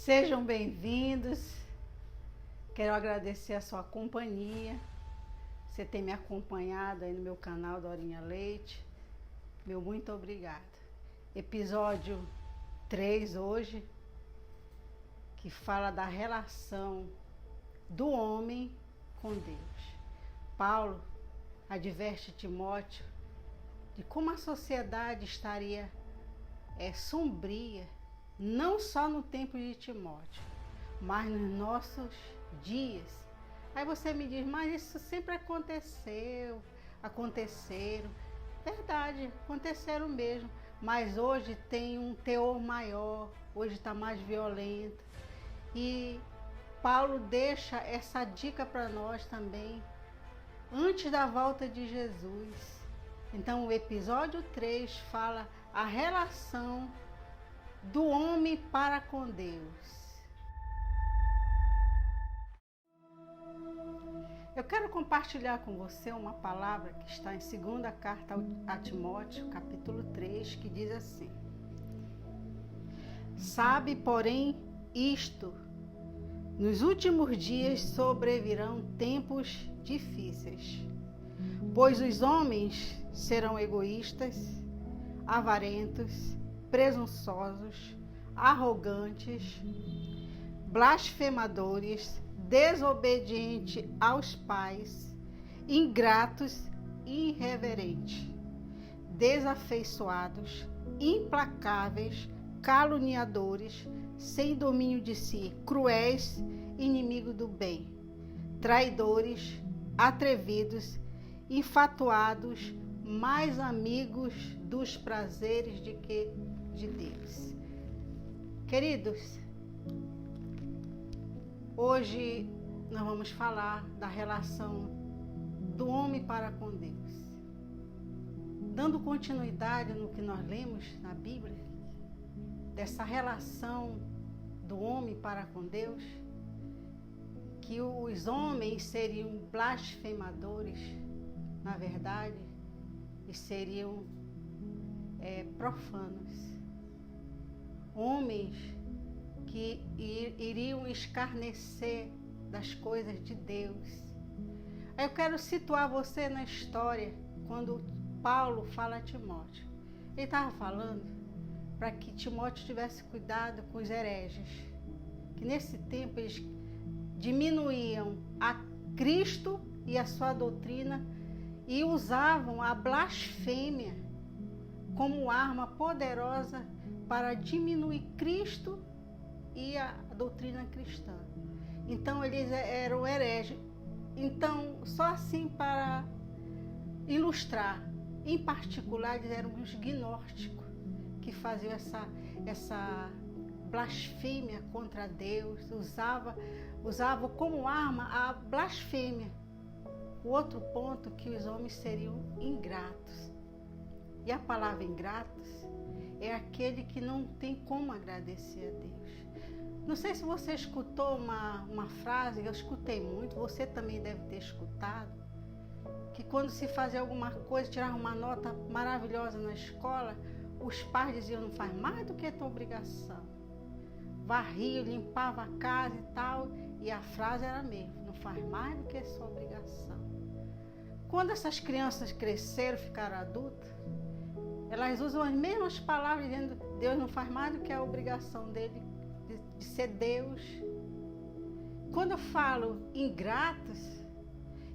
Sejam bem-vindos. Quero agradecer a sua companhia. Você tem me acompanhado aí no meu canal Dorinha Leite. Meu muito obrigada. Episódio 3 hoje, que fala da relação do homem com Deus. Paulo adverte Timóteo de como a sociedade estaria sombria, não só no tempo de Timóteo, mas nos nossos dias. Aí você me diz, mas isso sempre aconteceram. Verdade, aconteceram mesmo, mas hoje tem um teor maior, hoje está mais violento. E Paulo deixa essa dica para nós também, antes da volta de Jesus. Então o episódio 3 fala a relação do homem para com Deus. Eu quero compartilhar com você uma palavra que está em 2ª carta a Timóteo, capítulo 3, que diz assim: Sabe, porém, isto, nos últimos dias sobrevirão tempos difíceis, pois os homens serão egoístas, avarentos, presunçosos, arrogantes, blasfemadores, desobedientes aos pais, ingratos e irreverentes, desafeiçoados, implacáveis, caluniadores, sem domínio de si, cruéis, inimigos do bem, traidores, atrevidos, infatuados, mais amigos dos prazeres de que de Deus. Queridos, hoje nós vamos falar da relação do homem para com Deus. Dando continuidade no que nós lemos na Bíblia, dessa relação do homem para com Deus, que os homens seriam blasfemadores, na verdade, e seriam profanos. Homens que iriam escarnecer das coisas de Deus. Aí eu quero situar você na história, quando Paulo fala a Timóteo. Ele estava falando para que Timóteo tivesse cuidado com os hereges, que nesse tempo eles diminuíam a Cristo e a sua doutrina e usavam a blasfêmia como arma poderosa para diminuir Cristo e a doutrina cristã. Então eles eram hereges. Então, só assim para ilustrar, em particular eles eram os gnósticos, que faziam essa blasfêmia contra Deus, usavam como arma a blasfêmia. O outro ponto, que os homens seriam ingratos. E a palavra ingratos é aquele que não tem como agradecer a Deus. Não sei se você escutou uma frase, eu escutei muito, você também deve ter escutado, que quando se fazia alguma coisa, tirava uma nota maravilhosa na escola, os pais diziam, não faz mais do que a tua obrigação. Varria, limpava a casa e tal, e a frase era a mesma, não faz mais do que a sua obrigação. Quando essas crianças cresceram, ficaram adultas, elas usam as mesmas palavras, dizendo Deus não faz mais do que a obrigação dele de ser Deus. Quando eu falo ingratos,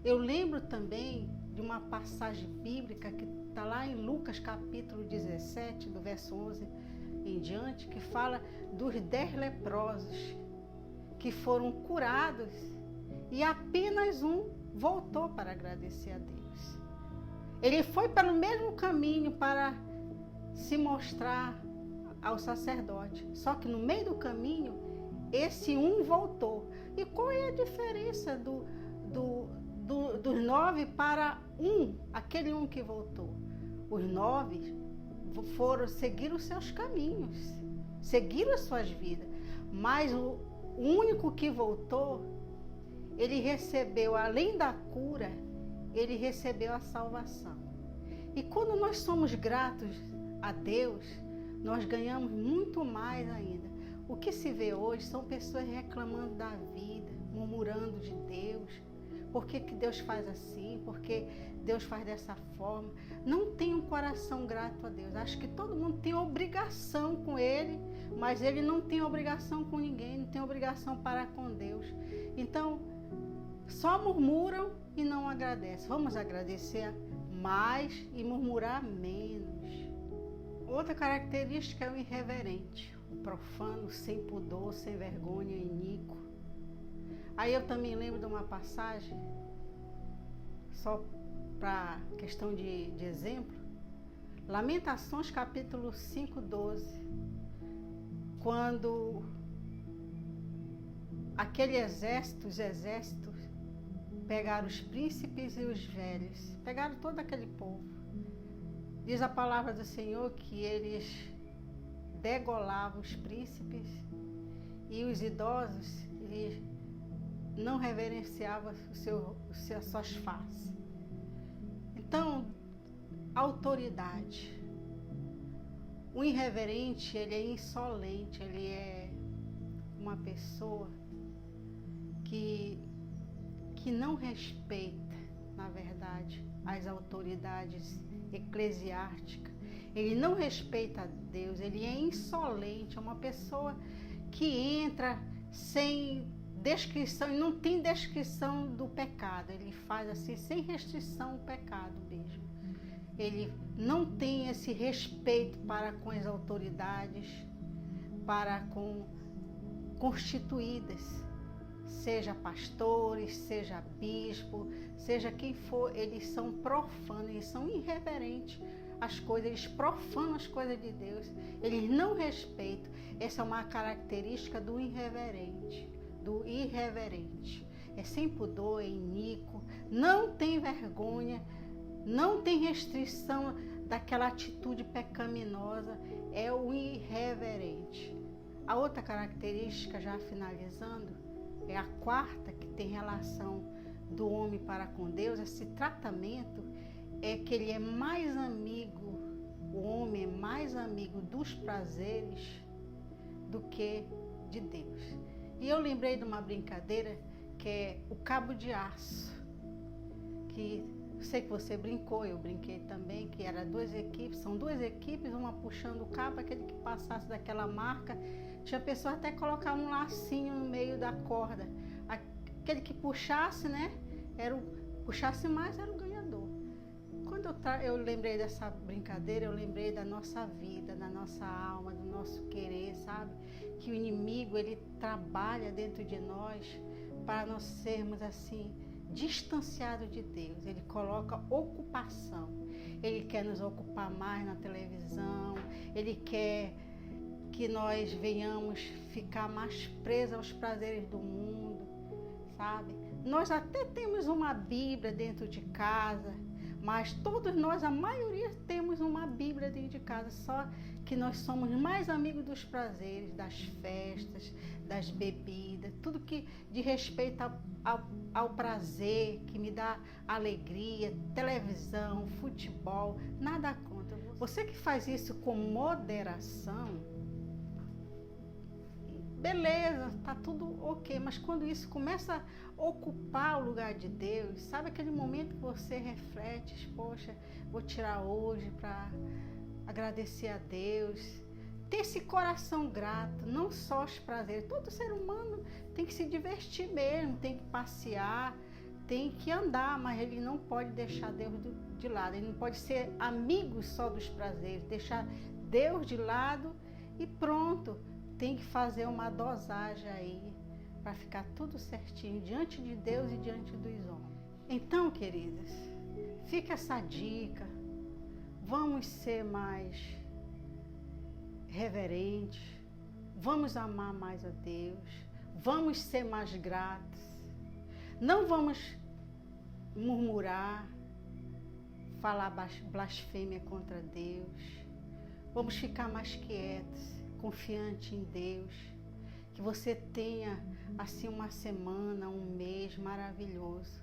eu lembro também de uma passagem bíblica que está lá em Lucas capítulo 17, do verso 11 em diante, que fala dos 10 leprosos que foram curados e apenas um voltou para agradecer a Deus. Ele foi pelo mesmo caminho para se mostrar ao sacerdote. Só que no meio do caminho, esse um voltou. E qual é a diferença dos 9 para um, aquele um que voltou? Os 9 seguiram os seus caminhos, seguiram as suas vidas. Mas o único que voltou, ele recebeu, além da cura, ele recebeu a salvação. E quando nós somos gratos a Deus, nós ganhamos muito mais ainda. O que se vê hoje são pessoas reclamando da vida, murmurando de Deus. Por que Deus faz assim? Por que Deus faz dessa forma? Não tem um coração grato a Deus. Acho que todo mundo tem obrigação com Ele, mas Ele não tem obrigação com ninguém, não tem obrigação para com Deus. Então, só murmuram e não agradecem. Vamos agradecer mais e murmurar menos. Outra característica é o irreverente, o profano, sem pudor, sem vergonha, iníquo. Aí eu também lembro de uma passagem, só para questão de exemplo, Lamentações capítulo 5, 12, quando os exércitos pegaram os príncipes e os velhos, pegaram todo aquele povo. Diz a palavra do Senhor que eles degolavam os príncipes e os idosos, eles não reverenciavam as suas faces. Então, autoridade. O irreverente, ele é insolente, ele é uma pessoa que não respeita, na verdade, as autoridades eclesiásticas. Ele não respeita a Deus, ele é insolente, é uma pessoa que entra sem descrição, e não tem descrição do pecado, ele faz assim, sem restrição o pecado mesmo. Ele não tem esse respeito para com as autoridades, para com constituídas, seja pastores, seja bispo, seja quem for, eles são profanos, eles são irreverentes às coisas, eles profanam as coisas de Deus, eles não respeitam. Essa é uma característica do irreverente. É sem pudor, é iníquo, não tem vergonha, não tem restrição daquela atitude pecaminosa, é o irreverente. A outra característica, já finalizando, é a quarta, que tem relação do homem para com Deus, esse tratamento, é que ele é mais amigo, o homem é mais amigo dos prazeres do que de Deus. E eu lembrei de uma brincadeira que é o cabo de aço, que sei que você brincou, eu brinquei também, que era são duas equipes, uma puxando o cabo, aquele que passasse daquela marca, tinha pessoa até colocar um lacinho no meio da corda, aquele que puxasse, né, puxasse mais era o ganhador. Quando eu lembrei dessa brincadeira, eu lembrei da nossa vida, da nossa alma, do nosso querer, sabe? Que o inimigo, ele trabalha dentro de nós para nós sermos assim, distanciados de Deus. Ele coloca ocupação. Ele quer nos ocupar mais na televisão, ele quer que nós venhamos ficar mais presos aos prazeres do mundo, sabe? Nós até temos uma Bíblia dentro de casa, mas todos nós, a maioria, temos uma Bíblia dentro de casa, só que nós somos mais amigos dos prazeres, das festas, das bebidas, tudo que de respeito ao prazer, que me dá alegria, televisão, futebol, nada contra. Você que faz isso com moderação, beleza, tá tudo ok, mas quando isso começa a ocupar o lugar de Deus, sabe aquele momento que você reflete, poxa, vou tirar hoje para agradecer a Deus, ter esse coração grato, não só os prazeres, todo ser humano tem que se divertir mesmo, tem que passear, tem que andar, mas ele não pode deixar Deus de lado, ele não pode ser amigo só dos prazeres, deixar Deus de lado e pronto. Tem que fazer uma dosagem aí para ficar tudo certinho diante de Deus e diante dos homens. Então, queridas, fica essa dica. Vamos ser mais reverentes, vamos amar mais a Deus, vamos ser mais gratos, não vamos murmurar, falar blasfêmia contra Deus, vamos ficar mais quietos, confiante em Deus, que você tenha assim uma semana, um mês maravilhoso.